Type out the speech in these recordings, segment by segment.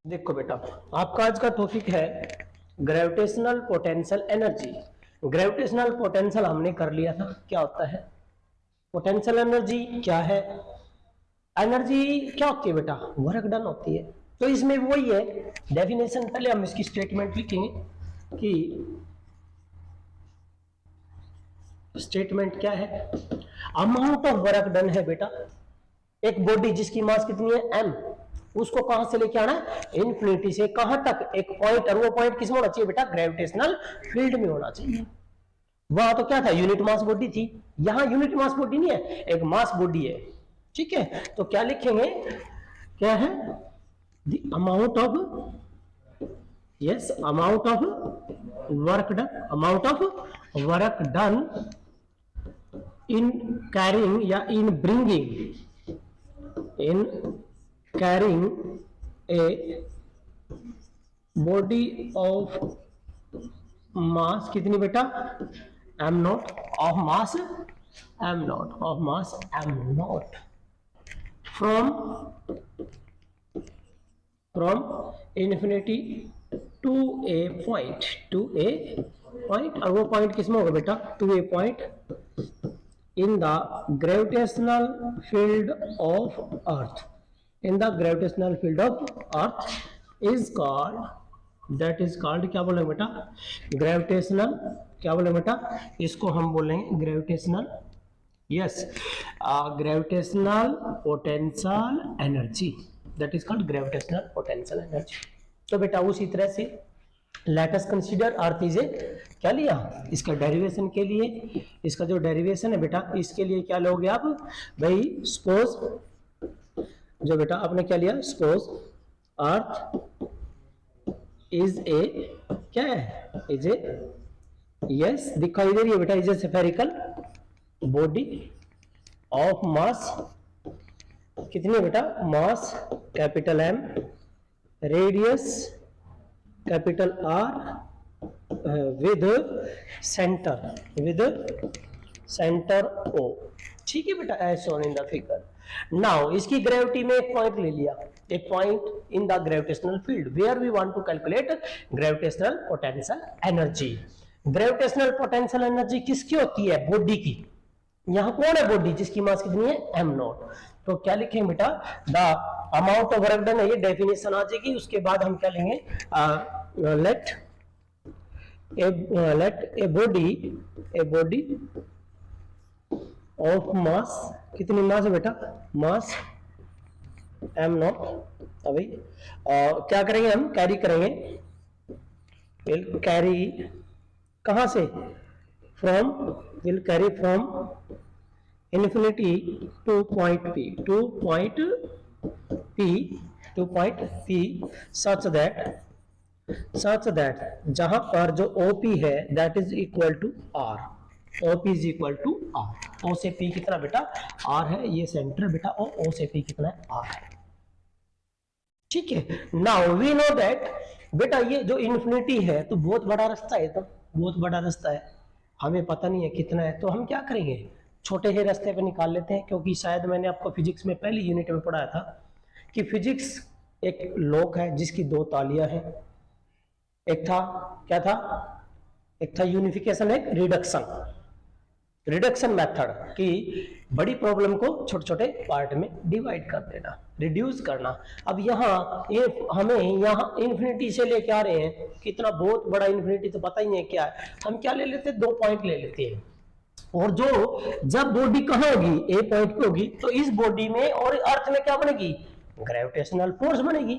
देखो बेटा, आपका आज का टॉपिक है gravitational potential energy. Gravitational potential हमने कर लिया था, क्या होता है, पोटेंशियल एनर्जी क्या है, एनर्जी क्या होती है बेटा, वर्क डन होती है। तो इसमें वही है डेफिनेशन, पहले हम इसकी स्टेटमेंट लिखेंगे कि स्टेटमेंट क्या है, अमाउंट ऑफ वर्क डन है बेटा। एक बॉडी जिसकी मास कितनी है m, उसको कहां से लेके आना है, इन्फिनिटी से कहां तक, एक पॉइंट, और वो पॉइंट किस में होना चाहिए बेटा, ग्रेविटेशनल फील्ड में होना चाहिए। वहां तो क्या था, यूनिट मास बॉडी थी, यहां यूनिट मास बॉडी नहीं है, एक मास बॉडी है। ठीक है, तो क्या लिखेंगे, क्या है, the amount of, yes, amount of work done, amount of work done in carrying या in bringing, in carrying a body of mass कितनी बेटा, m nought of mass m nought of mass m nought from infinity to a point, और वो point किसमें होगा बेटा, to a point in the gravitational field of earth, in the gravitational field of earth is called, that is called, क्या बोलेंगे बेटा, gravitational, क्या बोलेंगे बेटा, इसको हम बोलेंगे gravitational, yes, gravitational potential energy, that is called gravitational potential energy. तो बेटा उसी तरह से let us consider earth is a, क्या लिया, इसका डेरिवेशन के लिए, इसका जो डेरिवेशन है बेटा, इसके लिए क्या लोगे आप भाई, सपोज, जो बेटा आपने क्या लिया, सपोज अर्थ इज ए, क्या है, इज ए, यस, दिखाई दे रही है बेटा, is a spherical body of mass, कितनी है बेटा, mass capital M, radius capital R, with centre O. ठीक है बेटा, as shown in the figure. Now इसकी ग्रेविटी में एक पॉइंट ले लिया, एक point in the gravitational field where we want to calculate gravitational potential energy. Gravitational potential energy किसकी होती है, बॉडी की। यहां कौन है बॉडी, जिसकी मास कितनी है, एम नॉट। तो क्या लिखेंगे बेटा, the amount of work done है, ये डेफिनेशन आ जाएगी। उसके बाद हम क्या लेंगे, let a body of mass, कितनी मास है बेटा, मास एम नॉट। अभी क्या करेंगे हम, कैरी करेंगे, कैरी कहां से, from, will carry from infinity to point P such that जहां पर जो OP है that is equal to R, OP is equal to R, O से P कितना बेटा, R है, ये सेंटर बेटा, और O से P कितना है, R है। ठीक है, नाउ वी नो दैट बेटा, ये जो इन्फिनिटी है तो बहुत बड़ा रास्ता है, तो बहुत बड़ा रास्ता है, हमें पता नहीं है कितना है, तो हम क्या करेंगे, छोटे ही रास्ते पे निकाल लेते हैं। क्योंकि शायद मैंने आपको फिजिक्स में पहली यूनिट में पढ़ाया था कि फिजिक्स एक लॉक है जिसकी दो तालियां हैं, एक था, क्या था, एक था यूनिफिकेशन, एक रिडक्शन मेथड, कि बड़ी प्रॉब्लम को छोटे छोटे पार्ट में डिवाइड कर देना, रिड्यूस करना। अब यहाँ ये हमें यहाँ इन्फिनिटी से लेके आ रहे हैं, कितना बहुत बड़ा इन्फिनिटी तो पता ही नहीं क्या है, हम क्या ले लेते हैं, 2 पॉइंट ले लेते हैं, और जो जब बॉडी कहां होगी, ए पॉइंट पे होगी, तो इस बॉडी में और अर्थ में क्या बनेगी, ग्रेविटेशनल फोर्स बनेगी।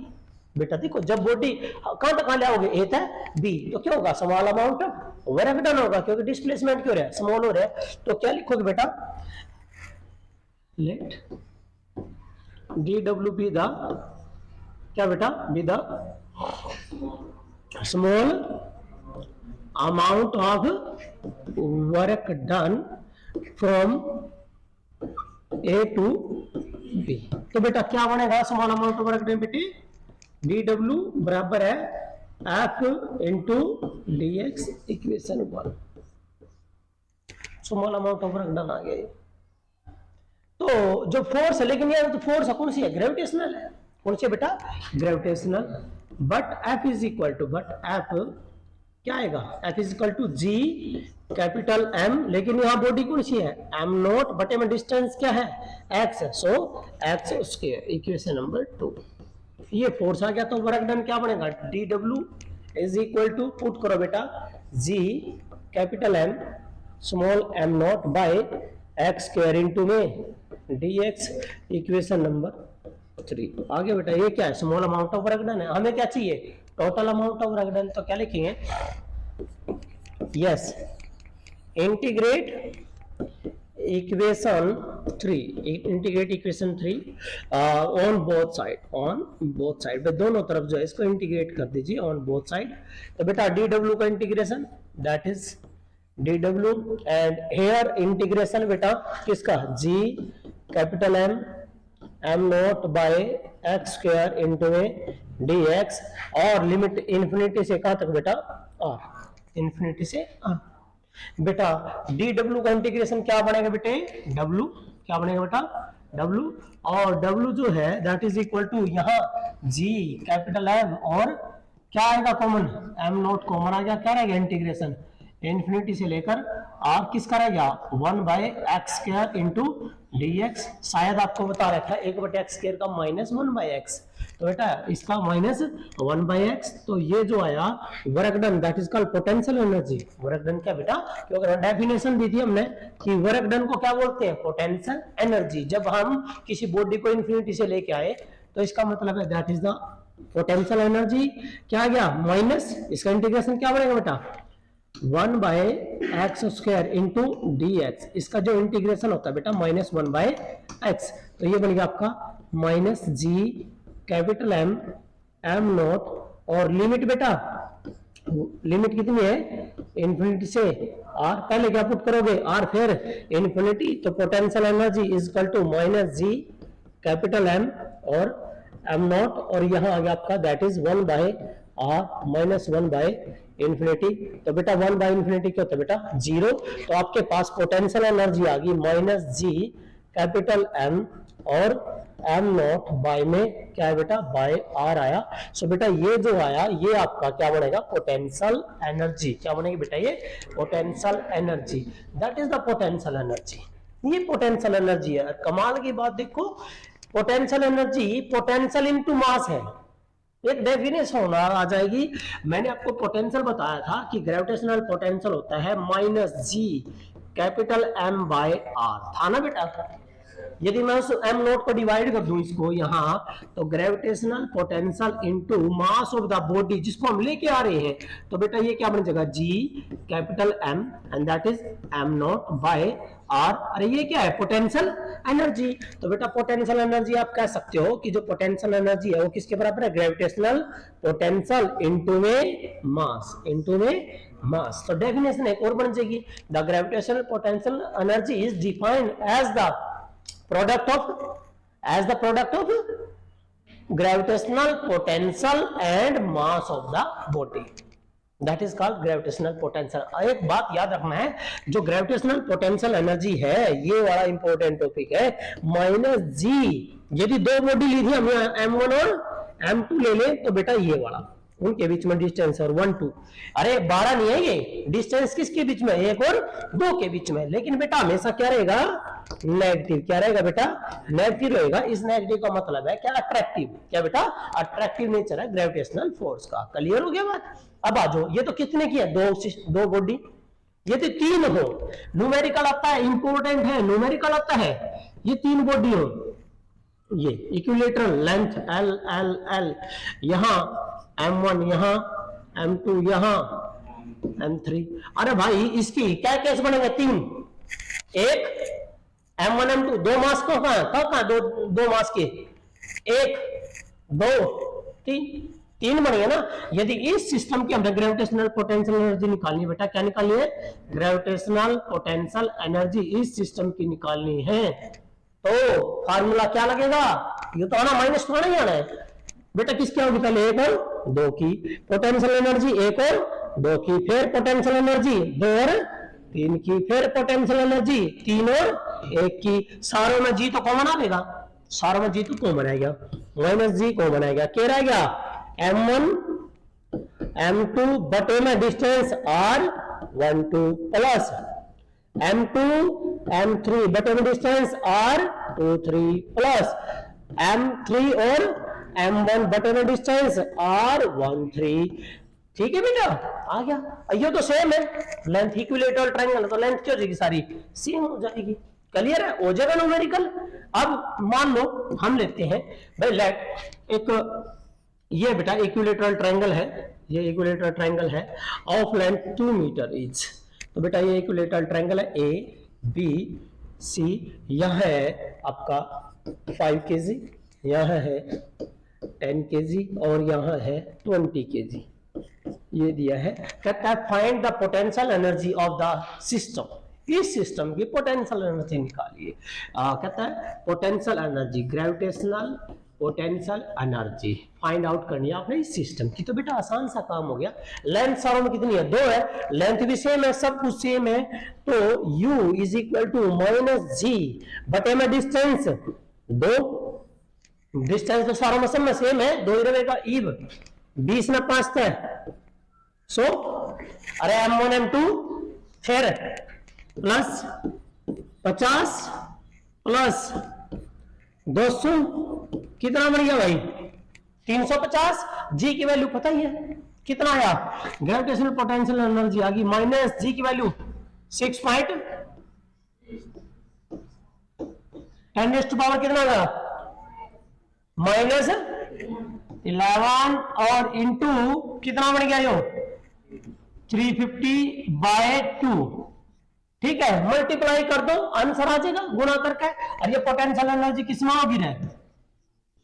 बेटा देखो, जब बॉडी कहां तक ले आओगे, ए तक बी, तो क्या होगा, small amount of work done होगा, क्योंकि डिस्प्लेसमेंट क्यों रहा है, स्मॉल हो रहा है। तो क्या लिखोगे बेटा, let d W be the, क्या बेटा, be the small amount of work done from A to B। तो बेटा क्या बनेगा, small amount of work done बेटे, dw बराबर है F into dx, equation 1, small amount of work done आ गया। तो जो फोर्स है, लेकिन यार तो फोर्स कौन सी है, ग्रेविटेशनल है, कौन सी बेटा, gravitational but F is equal to, but F क्या आएगा, F is equal to G capital M, लेकिन यहाँ बॉडी कौन सी है, एम नॉट, बटे में डिस्टेंस क्या है, एक्स है, सो एक्स स्क्वायर, इक्वेशन नंबर 2। ये फोर्स आ गया, तो वर्क डन क्या बनेगा, D W is equal to, put करो बेटा, G capital M small M nought by x square into में डी एक्स, इक्वेशन नंबर 3। आगे बेटा ये क्या है, small amount of work done है, हमें क्या चाहिए, total amount of work done, तो क्या लिखेंगे, yes integrate equation 3, integrate equation 3 on both side, on both side, दोनों तरफ जो है इसको इंटीग्रेट कर दीजिए ऑन बोथ साइड। तो बेटा डी डब्ल्यू का integration that is D W, and here integration बेटा किसका, G capital M M nought by x square into में डी एक्स, और लिमिट इन्फिनिटी से कहां तक बेटा, आर, इन्फिनिटी से आर। बेटा डी डब्ल्यू का इंटीग्रेशन क्या बनेगा बेटे, डब्ल्यू क्या बनेगा बेटा, डब्ल्यू, और डब्ल्यू जो है दैट इज इक्वल टू यहाँ जी कैपिटल एम, और क्या आएगा कॉमन, एम नॉट कॉमन आ गया, क्या रहेगा इंटीग्रेशन इन्फिनिटी से लेकर आर, किसका रहेगा 1 by x square into d x, शायद आपको बता रखा है 1 बटे एक्स स्क्वायर का माइनस 1 बाय एक्स, तो बेटा इसका माइनस 1 बाय एक्स, तो ये जो आया work done that is called potential energy. Work done क्या बेटा, क्योंकि डेफिनेशन दी थी हमने कि वर्क डन को क्या बोलते हैं, पोटेंशियल एनर्जी। जब हम किसी बॉडी को इन्फिनिटी से लेके आए तो इसका मतलब है that is the potential energy, क्या आ गया माइनस, इसका इंटीग्रेशन क्या बनेगा बेटा 1 by x square into d x, इसका जो इंटीग्रेशन होता है बेटा माइनस 1 बाय एक्स, तो ये बन गया आपका minus G capital M M naught, और लिमिट बेटा, लिमिट कितनी है इन्फिनिटी से आर, पहले क्या पुट करोगे आर फिर इन्फिनिटी, तो potential energy is equal to minus G capital M और एम नॉट, और यहां आ गया आपका that is 1 by R minus 1 by infinity, तो बेटा 1 बाय इन्फिनिटी क्या होता है बेटा 0, तो आपके पास पोटेंशियल एनर्जी आ गई माइनस जी कैपिटल एम और एम नॉट बाय में क्या है बेटा बाय आर आया। सो बेटा ये जो आया ये आपका क्या बनेगा पोटेंशियल एनर्जी, क्या बनेगी बेटा ये potential energy, that is the potential energy, ये पोटेंशियल एनर्जी है। कमाल की बात देखो, potential energy potential into mass है, एक डेफिनेशन आ जाएगी। मैंने आपको पोटेंशियल बताया था कि ग्रेविटेशनल पोटेंशियल होता है minus G capital M by R, था ना बेटा। यदि मैं उस एम नोट को डिवाइड कर दूं इसको यहाँ, तो gravitational potential into mass of the body जिसको हम लेके आ रहे हैं, तो बेटा ये क्या बन जाएगा G capital M and that is M nought by R. अरे ये क्या है पोटेंशियल एनर्जी, तो बेटा पोटेंशियल एनर्जी आप कह सकते हो कि जो पोटेंशियल एनर्जी है वो किसके बराबर है ग्रेविटेशनल पोटेंशियल इनटू में मास, इनटू में मास। तो डेफिनेशन एक और बन जाएगी, the gravitational potential energy is defined as the product of gravitational potential and mass of the body, that is called gravitational potential। एक बात याद रखना है, जो gravitational potential energy है ये वाला इंपॉर्टेंट टॉपिक है, माइनस जी, यदि दो बॉडी ली थी हमने m1 और m2 ले ले तो बेटा ये वाला उनके बीच में डिस्टेंस और 1 2, अरे 12 नहीं है ये डिस्टेंस, किसके बीच में एक और दो के बीच में, लेकिन बेटा हमेशा क्या रहेगा नेगेटिव, क्या रहेगा बेटा नेगेटिव रहेगा। इस नेगेटिव का मतलब है क्या अट्रैक्टिव, क्या बेटा अट्रैक्टिव नेचर है ग्रेविटेशनल फोर्स का। क्लियर हो गया बात। अब आ जाओ, ये तो कितने की है दो बॉडी, ये तो तीन हो, न्यूमेरिकल आता है इंपॉर्टेंट है, न्यूमेरिकल आता है, ये तीन बॉडी हो, ये equilateral length L L L, यहां m1 यहां m2 यहां m3। अरे भाई इसकी क्या केस बनेंगे तीन, एक m1 m2 दो मास को कहां दो मास के, एक दो तीन बनेंगे ना। यदि इस सिस्टम की हमने ग्रेविटेशनल पोटेंशियल एनर्जी निकालनी है बेटा, क्या निकालनी है ग्रेविटेशनल पोटेंशियल एनर्जी इस सिस्टम की निकालनी है, तो फार्मूला क्या लगेगा, ये तो आना माइनस तो आना ही आना है बेटा, किसकी होगी पहले एक और दो की, पोटेंशियल एनर्जी एक और दो की, फिर पोटेंशियल एनर्जी दो और तीन की, फिर पोटेंशियल एनर्जी तीन और एक की, सारों में जी तो कॉमन आएगा, सारों में जी तो कॉमन आएगा, माइनस जी कॉमन आएगा, क्या रह गया M1 M2 बट ए में distance R12 plus M2 M3 but ए में डिस्टेंस R23 प्लस M3 और M1 बट ए में डिस्टेंस R13। ठीक है बेटा, आ गया। ये तो सेम है, लेंथ इक्विलेटरल ट्रायंगल, तो लेंथ क्या हो जाएगी, सारी सेम हो जाएगी। क्लियर है, हो जाएगा न्यूमेरिकल। अब मान लो हम लेते हैं भाई लेट एक, ये बेटा इक्विलेटरल ट्रायंगल है, ये इक्विलेटरल ट्रायंगल है ऑफ लेंथ 2 मीटर ईच। तो बेटा ये इक्विलेटरल ट्रायंगल है ए बी सी, यह है आपका 5 kg, यह है 10 kg और यहाँ है 20 kg, ये दिया है। कहता है find the potential energy of the system, इस सिस्टम की पोटेंशियल एनर्जी निकालिए। कहता है potential energy, gravitational potential energy find out करनी है आपने इस सिस्टम की। तो बेटा आसान सा काम हो गया। लेंथ सारों में कितनी है, 2 है, लेंथ भी सेम है, सब कुछ सेम है, तो u is equal to minus G बटे में डिस्टेंस 2, डिस्टेंस तो सारों में सब में सेम है, 2 ही रहेगा, ईव 20 में 5 है, सो अरे M1 M2 फिर प्लस 50 प्लस 200 कितना बन गया भाई, 350। जी की वैल्यू पता ही है कितना आया, ग्रेविटेशनल पोटेंशियल एनर्जी आ गई माइनस जी की वैल्यू 6.10 पावर कितना आया, -11 और इंटू कितना बन गया, यो 350/2। ठीक है, मल्टीप्लाई कर दो, आंसर आ जाएगा गुणा करके। और ये पोटेंशियल एनर्जी किसमें होगी रे,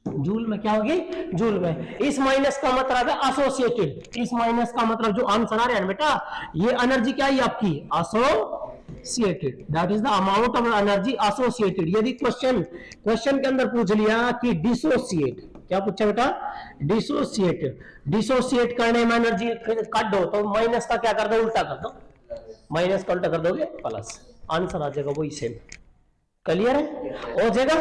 जूल में। क्या होगी, जूल में। इस माइनस का मतलब है एसोसिएटेड, इस माइनस का मतलब जो आंसर आ रहा है बेटा, ये एनर्जी क्या है आपकी, associated, that is the amount of energy associated. यदि क्वेश्चन के अंदर पूछ लिया कि डिसोसिएट, क्या पूछा बेटा, डिसोसिएट करने में एनर्जी काट दो, तो माइनस का क्या कर दो, उल्टा कर दो, माइनस का उल्टा कर दोगे प्लस, आंसर आ जाएगा वही सेम। क्लियर है, हो जाएगा।